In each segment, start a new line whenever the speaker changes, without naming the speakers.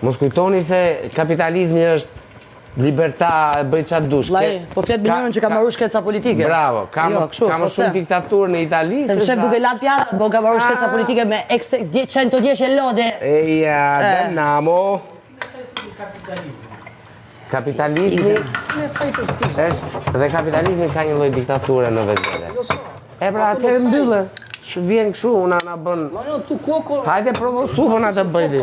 Mos kujtoni se kapitalizmi është liberta e bëj qatë dush.
Po fletë binionën që ka marrë shkeca politike.
Bravo, kam shumë diktaturë në Itali.
Se shef duke la pjata, bo ka marrë shkeca politike me 110 lode.
Eja, dënamo. Kapitalizmi është, dhe kapitalizmi ka një lloj diktature në vetvete. E pra, atëherë mbyllë. Vjen kështu, una na bën. Hajde provo supën atë bëjti.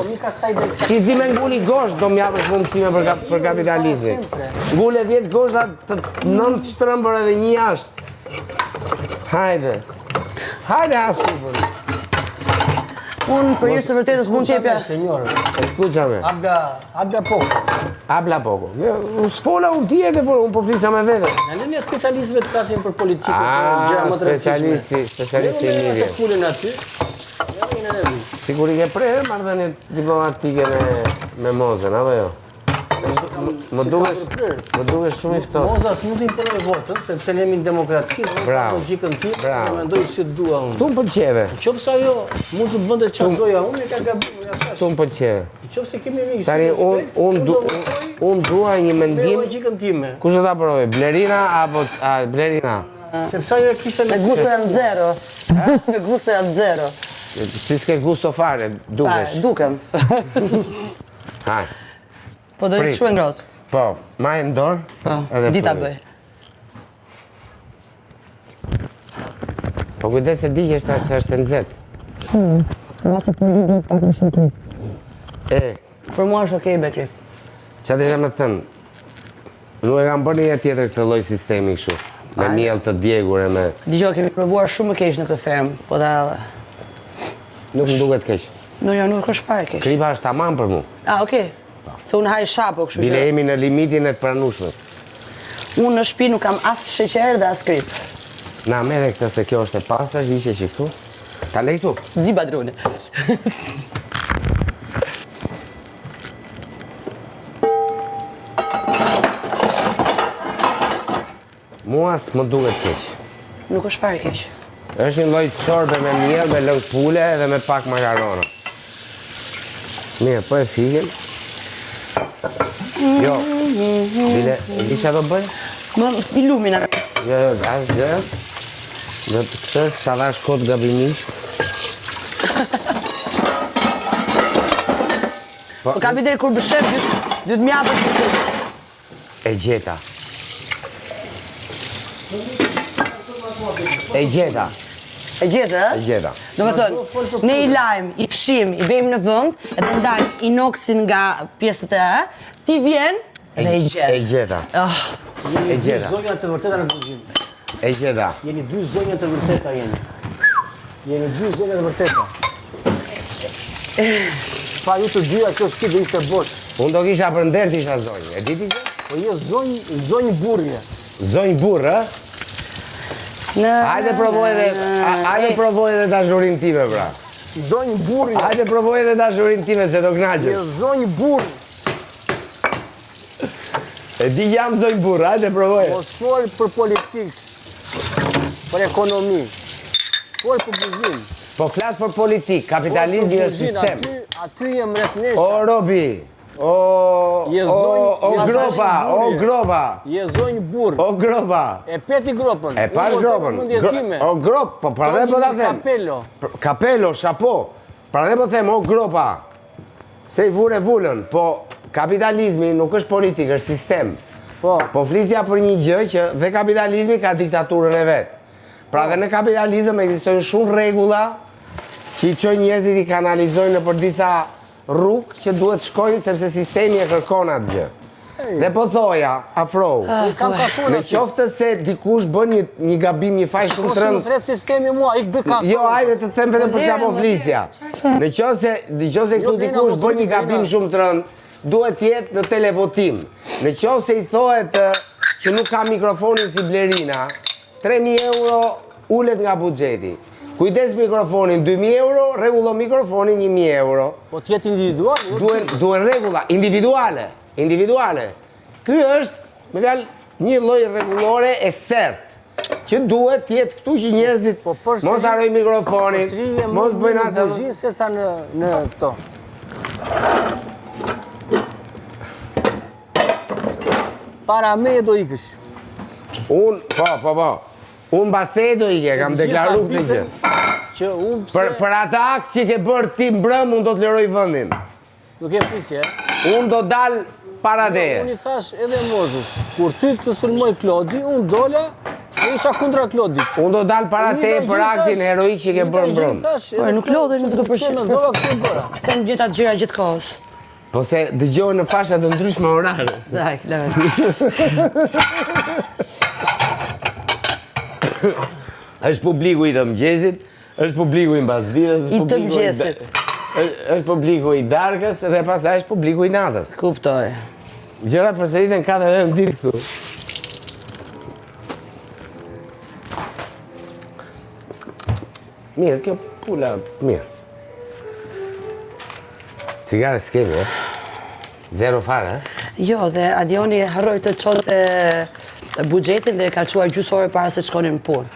Ti di me nguli gosht, do m'japësh mundësime për kapitalizmin. Ngule 10 goshta të 9 shtrëmbër edhe 1 jashtë. Hajde. Hajde ha supën.
Unë për hirë së vërtetës mund t'jepja.
Escuchame.
Habla poco.
Habla poco. S'fola unë tjerë dhe unë po flisa me vete.
Në lënje specialistëve të tasin për politikë.
Specialisti i mirë.
Fulen aty.
Sigur i ke prerë marrëdhënie diplomatike me Mozën, apo jo? Më duke shumë i ftohtë.
Moza s'mund t'i imponoj votën, sepse ne jemi në demokrati,
Bravo.
Logjikën tim, mendoj si dua unë.
Tu më pëlqeve.
Qofse ajo mund të bënte çfarë doja unë, e ka gabuar, ja thash.
Tu më pëlqeve.
Qofse kemi mikë.
Tani unë dua një mendim.
Logjikën time.
Kush do ta provoj? Blerina apo Blerina?
Sepse ajo kishte
Me gusto janë zero. Me gusto janë zero.
Si s'ke gusto fare, dukesh.
Dukem.
Haj.
Po do jetë shumë ngrohtë.
Po, ma e ndorë.
Po, dita bëj.
Po kujdes se di që është nxehtë.
Mase për lidhë pak më shumë krip. Për mua është okej Bekri.
Qa të me thënë, nuk e kam bërë një tjetër këtë lloj sistemi kështu. Me miell të djegur e me...
Dgjoj, kemi provuar shumë më keq në këtë fermë, po da...
Nuk më duket keq.
Nuk është fare keq.
Kripa është tamam për mu.
Okej. Se unë haj shapo, kështu që...
Bile jemi në limitin e të pranueshmës.
Unë në shtëpi nuk kam as sheqer dhe as krip.
Na mere këtë se kjo është e pastër, ishe që këtu. Ta lej këtu.
Zi badrune.
Mua s'më duket keq.
Nuk është fare keq.
Është një lloj çorbe me miell, me lëng pule dhe me pak makarona. Mirë, po e fikim. Jo, bile, di që do bëj?
Më i lumin atë.
Jo, asgjë. Do të këtë shadash kot gabimisht.
Po ka bide kur bëshef, dytë mjapës të të.
E gjeta. E gjeta.
E gjetë,
E gjeta.
Do me thënë, ne i lajmë, i pshim, i vejmë në vënd, edhe ndajmë inoksin nga pjesët e ti vjen dhe i gjetë.
E gjeta. E gjeta.
Zonja të vërteta në kuzhinë.
E gjeta.
Jeni 2 zonja të vërteta jeni. Jeni 2 zonja të vërteta. Pa ju të dyja kjo s'ki dhe ishte bosh.
Unë do kisha për ndër të isha zonjë. E diti që?
Po jo zonjë burrje.
Zonjë burë, Hajde provoj edhe dashurin time, pra.
Zonjë burrje.
Hajde provoj edhe dashurin time, se do
Je
knaqesh.
zonjë burrje.
E di që jam zonjë burë, hajde provoj.
Mos fol për politikë, për ekonomi, fol për buzin.
Po flas për politikë, kapitalizmi është sistem.
Aty jem rreth
O robi, o gropa,
Je zonjë burr.
o gropa.
E peti gropën.
E pas gropën, o grop, po pra dhe po ta them.
Kapelo.
Kapelo, shapo, pra dhe po them, o gropa. Se i vure vullën, po kapitalizmi nuk është politikë, është sistem. Po flisja për një gjë që dhe kapitalizmi ka diktaturën e vetë. Pra dhe në kapitalizëm ekzistojnë shumë rregulla që i çojnë njerëzit i kanalizojnë nëpër disa rrugë që duhet shkojnë sepse sistemi e kërkon atë gjë. Dhe po thoja, afrohu, në qoftë se dikush bën një gabim, një faj shumë të rëndë.
Shkosë në sistemi mua, ik bëka.
Jo, hajde të them vetëm për çfarë po flisja. Në qoftë se këtu dikush bën një gabim shumë të rëndë, duhet jetë në televotim. Në qoftë se i thohet që nuk ka mikrofonin si Blerina, 3.000 euro ulet nga buxheti. Kujdes mikrofonin 2.000 euro, rregullo mikrofonin 1.000 euro.
Po t'jetë individual?
Duhen rregulla individuale. Ky është, me fjalë, një lloj rregullore e sertë, që duhet t'jetë këtu që njerëzit mos harroj mikrofonin, mos bëjnë atë.
Se sa në këto. para me do ikësh.
Unë, po. Unë base do ike, kam deklaru këtë gjë.
Që unë pse...
Për ata akt që ke bërë ti mbrëm, unë do të lëroj vëndin.
Nuk e prisje,
Unë do dal para teje.
Unë i thash edhe Mozës, kur ty të sulmoj Klodi, unë dola e isha kundra Klodit.
Unë do dal para teje për aktin heroik që ke bërë mbrëm.
Po, nuk lodhesh në të këpërshim. Them gjitha gjëra gjithë kohës.
Po se dëgjohen në fasha të ndryshme orare.
Daj, lërë.
është publiku i të mëgjesit, është publiku i mbasditës,
I të mëgjesit.
është publiku i darkës dhe pasaj është publiku i natës.
Kuptoj.
Gjëra përsëriten 4 herë në ditë këtu. Mirë, kjo pula, mirë. Cigare s'kemi, Zero fare,
Jo, dhe Adioni harroj të qonë bugjetin dhe ka quar gjysore para se shkonin në punë.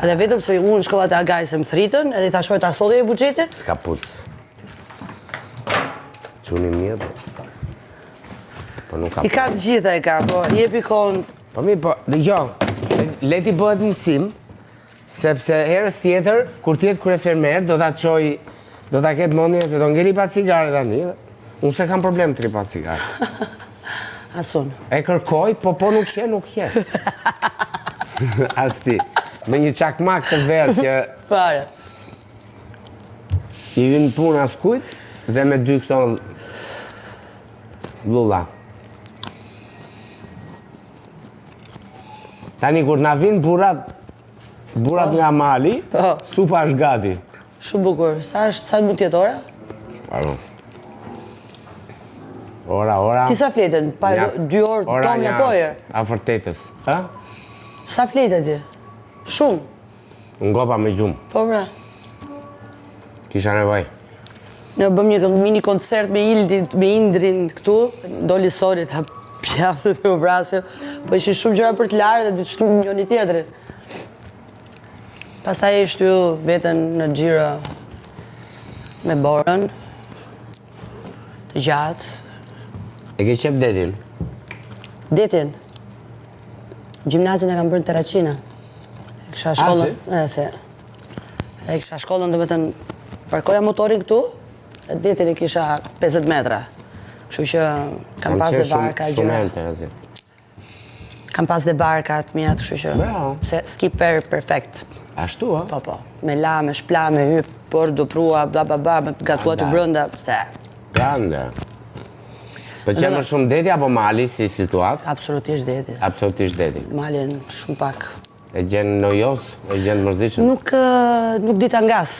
Dhe vetëm se unë shkova të agaj se më thritën, edhe ta shkoj të asodhe e bugjetin.
S'ka puls. Quni mirë, po nuk ka
I ka të gjitha e ka, po jepi konë.
Po mi, po, leti bëhet mësim, sepse herës tjetër, kur tjetë kryefermer, do ta qoj, do ta ketë mendje se do ngeli pa cigare tani, unë se kam problem të ripa cigare.
Asun.
E kërkoj, po nuk je. As ti. Me një çakmak të verë që
Fare.
i vinë punë as kujt, dhe me 2 këto lulla. Tani kur na vinë burat nga mali, supa është gati.
Shumë bukur. Sa mund tjetë ora?
Pardon. Ora.
Ti sa fletën? Pa 2 orë tonë apo e?
Afër 8-s. Ha?
Sa fletën ti? Shumë.
Unë gopa me gjumë.
Po bra.
Kisha nevoj.
Ne bëm një mini koncert me Indrin këtu, doli sori ta pjaftë të vrasim, po ishin shumë gjëra për të larë dhe dy të shkrim njëri tjetrin. Pastaj e shtyu veten në xhiro me borën, të gjatë.
E ke qep detin?
Detin. Gjimnazin e kam bërë në Terracina. E kisha shkollën, e kisha shkollën, domethënë parkoja motorin këtu, e detin e kisha 50 metra. Kështu që kam pas dhe barka gjëra. Kam pas dhe barka të mia, kështu që se skipper perfekt.
Ashtu, a?
Po. Me la, me shpla, me hyp, por do prua, bla bla bla, me gatuar të brenda, pse.
Grande. Po që më shumë deti apo mali si situatë?
Absolutisht deti.
Absolutisht deti.
Malin shumë pak.
E gjenë nojos, e gjenë mërzishëm?
Nuk di ta ngas.